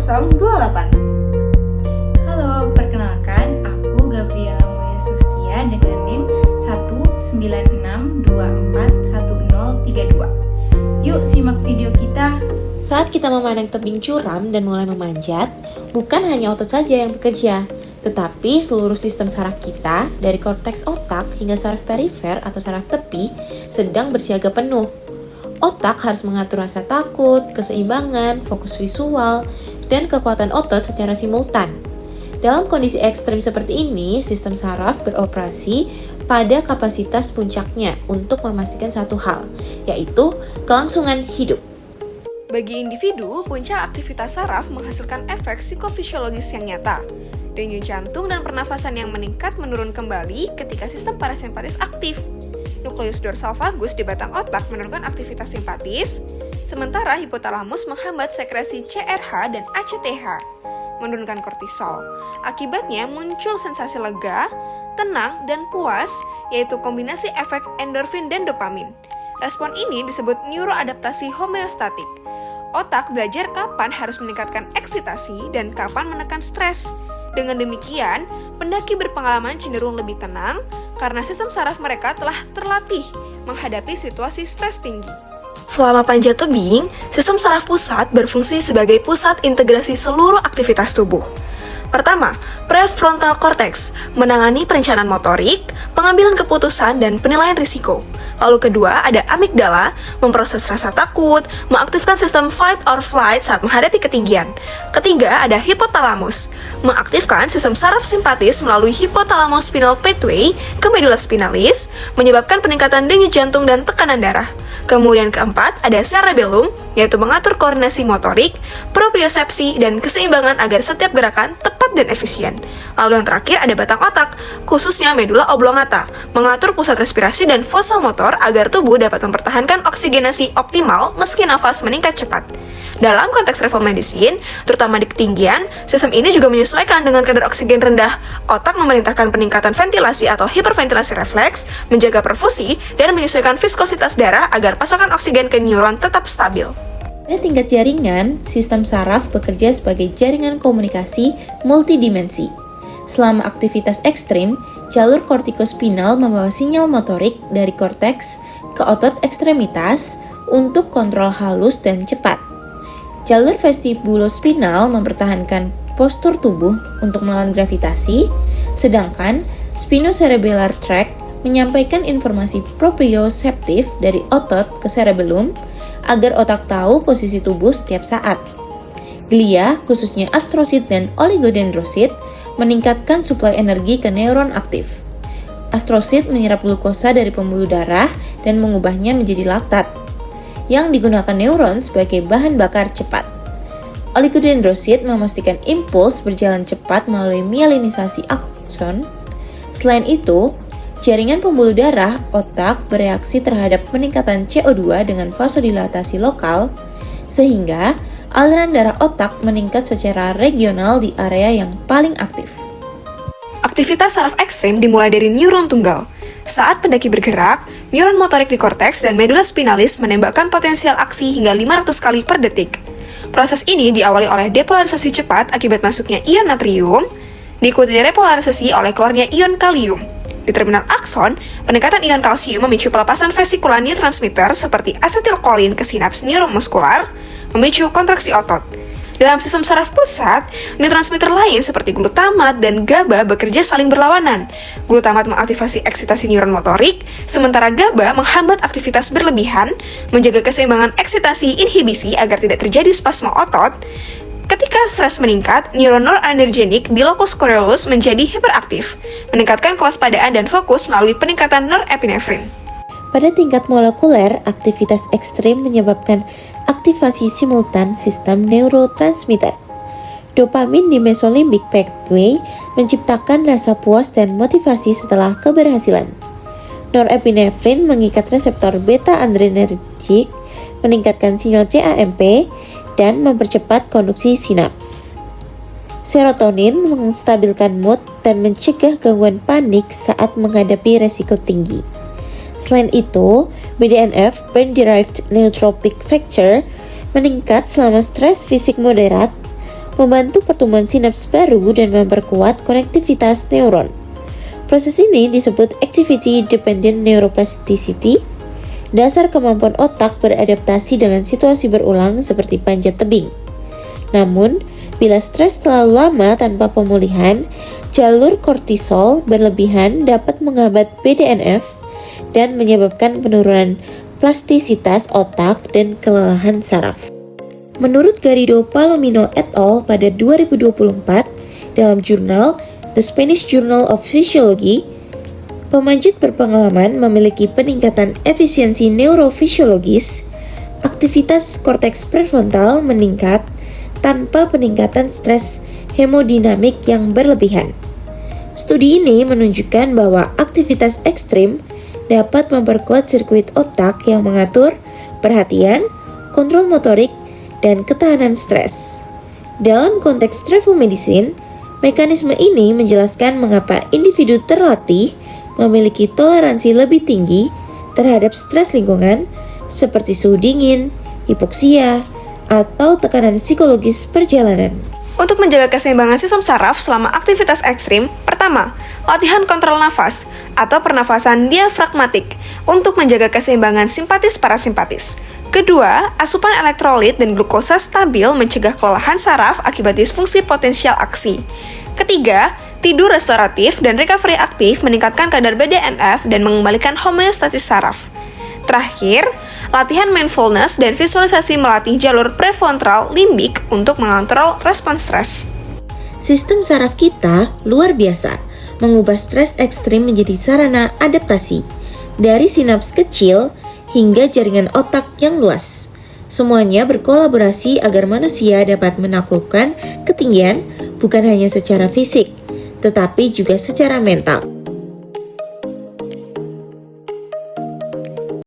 028. Halo, perkenalkan aku Gabriela Mulia Sustia dengan NIM 196241032. Yuk simak video kita. Saat kita memandang tebing curam dan mulai memanjat, bukan hanya otot saja yang bekerja, tetapi seluruh sistem saraf kita, dari korteks otak hingga saraf perifer atau saraf tepi, sedang bersiaga penuh. Otak harus mengatur rasa takut, keseimbangan, fokus visual, dan kekuatan otot secara simultan. Dalam kondisi ekstrim seperti ini, sistem saraf beroperasi pada kapasitas puncaknya untuk memastikan satu hal, yaitu kelangsungan hidup. Bagi individu, puncak aktivitas saraf menghasilkan efek psikofisiologis yang nyata. Denyut jantung dan pernafasan yang meningkat menurun kembali ketika sistem parasimpatis aktif. Nukleus dorsal vagus di batang otak menurunkan aktivitas simpatis, sementara hipotalamus menghambat sekresi CRH dan ACTH, menurunkan kortisol. Akibatnya muncul sensasi lega, tenang, dan puas, yaitu kombinasi efek endorfin dan dopamin. Respon ini disebut neuroadaptasi homeostatik. Otak belajar kapan harus meningkatkan eksitasi dan kapan menekan stres. Dengan demikian, pendaki berpengalaman cenderung lebih tenang karena sistem saraf mereka telah terlatih menghadapi situasi stres tinggi. Selama panjat tebing, sistem saraf pusat berfungsi sebagai pusat integrasi seluruh aktivitas tubuh. Pertama, prefrontal cortex menangani perencanaan motorik, pengambilan keputusan, dan penilaian risiko. Lalu kedua, ada amigdala, memproses rasa takut, mengaktifkan sistem fight or flight saat menghadapi ketinggian. Ketiga, ada hipotalamus, mengaktifkan sistem saraf simpatis melalui hypothalamus spinal pathway ke medulla spinalis, menyebabkan peningkatan denyut jantung dan tekanan darah. Kemudian keempat, ada cerebellum, yaitu mengatur koordinasi motorik, propriosepsi, dan keseimbangan agar setiap gerakan tepat dan efisien. Lalu yang terakhir ada batang otak, khususnya medulla oblongata, mengatur pusat respirasi dan fossa motor agar tubuh dapat mempertahankan oksigenasi optimal meski nafas meningkat cepat. Dalam konteks travel medicine, terutama di ketinggian, sistem ini juga menyesuaikan dengan kadar oksigen rendah. Otak memerintahkan peningkatan ventilasi atau hiperventilasi refleks, menjaga perfusi, dan menyesuaikan viskositas darah agar pasokan oksigen ke neuron tetap stabil. Pada tingkat jaringan, sistem saraf bekerja sebagai jaringan komunikasi multidimensi. Selama aktivitas ekstrim, jalur kortikospinal membawa sinyal motorik dari korteks ke otot ekstremitas untuk kontrol halus dan cepat. Jalur vestibulospinal mempertahankan postur tubuh untuk melawan gravitasi, sedangkan spinocerebellar tract menyampaikan informasi proprioseptif dari otot ke cerebellum agar otak tahu posisi tubuh setiap saat. Glia, khususnya astrosit dan oligodendrosit, meningkatkan suplai energi ke neuron aktif. Astrosit menyerap glukosa dari pembuluh darah dan mengubahnya menjadi laktat, yang digunakan neuron sebagai bahan bakar cepat. Oligodendrosit memastikan impuls berjalan cepat melalui myelinisasi akson. Selain itu, jaringan pembuluh darah otak bereaksi terhadap peningkatan CO2 dengan vasodilatasi lokal, sehingga aliran darah otak meningkat secara regional di area yang paling aktif. Aktivitas saraf ekstrim dimulai dari neuron tunggal. Saat pendaki bergerak, neuron motorik di korteks dan medulla spinalis menembakkan potensial aksi hingga 500 kali per detik. Proses ini diawali oleh depolarisasi cepat akibat masuknya ion natrium, diikuti repolarisasi oleh keluarnya ion kalium. Di terminal akson, peningkatan ion kalsium memicu pelepasan vesikular neurotransmitter seperti asetilkolin ke sinaps neuromuskular, memicu kontraksi otot. Dalam sistem saraf pusat, neurotransmitter lain seperti glutamat dan GABA bekerja saling berlawanan. Glutamat mengaktifasi eksitasi neuron motorik, sementara GABA menghambat aktivitas berlebihan, menjaga keseimbangan eksitasi inhibisi agar tidak terjadi spasme otot. Ketika stres meningkat, neuron noradrenergic di locus coeruleus menjadi hiperaktif, meningkatkan kewaspadaan dan fokus melalui peningkatan norepinefrin. Pada tingkat molekuler, aktivitas ekstrim menyebabkan aktivasi simultan sistem neurotransmitter. Dopamin di mesolimbic pathway menciptakan rasa puas dan motivasi setelah keberhasilan. Norepinefrin mengikat reseptor beta-adrenergic, meningkatkan sinyal CAMP, dan mempercepat konduksi sinaps. Serotonin menstabilkan mood dan mencegah gangguan panik saat menghadapi resiko tinggi. Selain itu, BDNF, Brain Derived Neurotrophic Factor, meningkat selama stres fisik moderat, membantu pertumbuhan sinaps baru dan memperkuat konektivitas neuron. Proses ini disebut Activity Dependent Neuroplasticity, dasar kemampuan otak beradaptasi dengan situasi berulang seperti panjat tebing. Namun, bila stres terlalu lama tanpa pemulihan, jalur kortisol berlebihan dapat menghambat BDNF dan menyebabkan penurunan plastisitas otak dan kelelahan saraf. Menurut Garrido Palomino et al. Pada 2024 dalam jurnal The Spanish Journal of Physiology, pemanjat berpengalaman memiliki peningkatan efisiensi neurofisiologis, aktivitas korteks prefrontal meningkat tanpa peningkatan stres hemodinamik yang berlebihan. Studi ini menunjukkan bahwa aktivitas ekstrim dapat memperkuat sirkuit otak yang mengatur perhatian, kontrol motorik, dan ketahanan stres. Dalam konteks travel medicine, mekanisme ini menjelaskan mengapa individu terlatih memiliki toleransi lebih tinggi terhadap stres lingkungan seperti suhu dingin, hipoksia, atau tekanan psikologis perjalanan. Untuk menjaga keseimbangan sistem saraf selama aktivitas ekstrim, pertama, latihan kontrol nafas atau pernafasan diafragmatik untuk menjaga keseimbangan simpatis-parasimpatis. Kedua, asupan elektrolit dan glukosa stabil mencegah kelelahan saraf akibat disfungsi potensial aksi. Ketiga, tidur restoratif dan recovery aktif meningkatkan kadar BDNF dan mengembalikan homeostatis saraf. Terakhir, latihan mindfulness dan visualisasi melatih jalur prefrontal limbik untuk mengontrol respons stres. Sistem saraf kita luar biasa, mengubah stres ekstrim menjadi sarana adaptasi. Dari sinaps kecil hingga jaringan otak yang luas. Semuanya berkolaborasi agar manusia dapat menaklukkan ketinggian bukan hanya secara fisik, tetapi juga secara mental.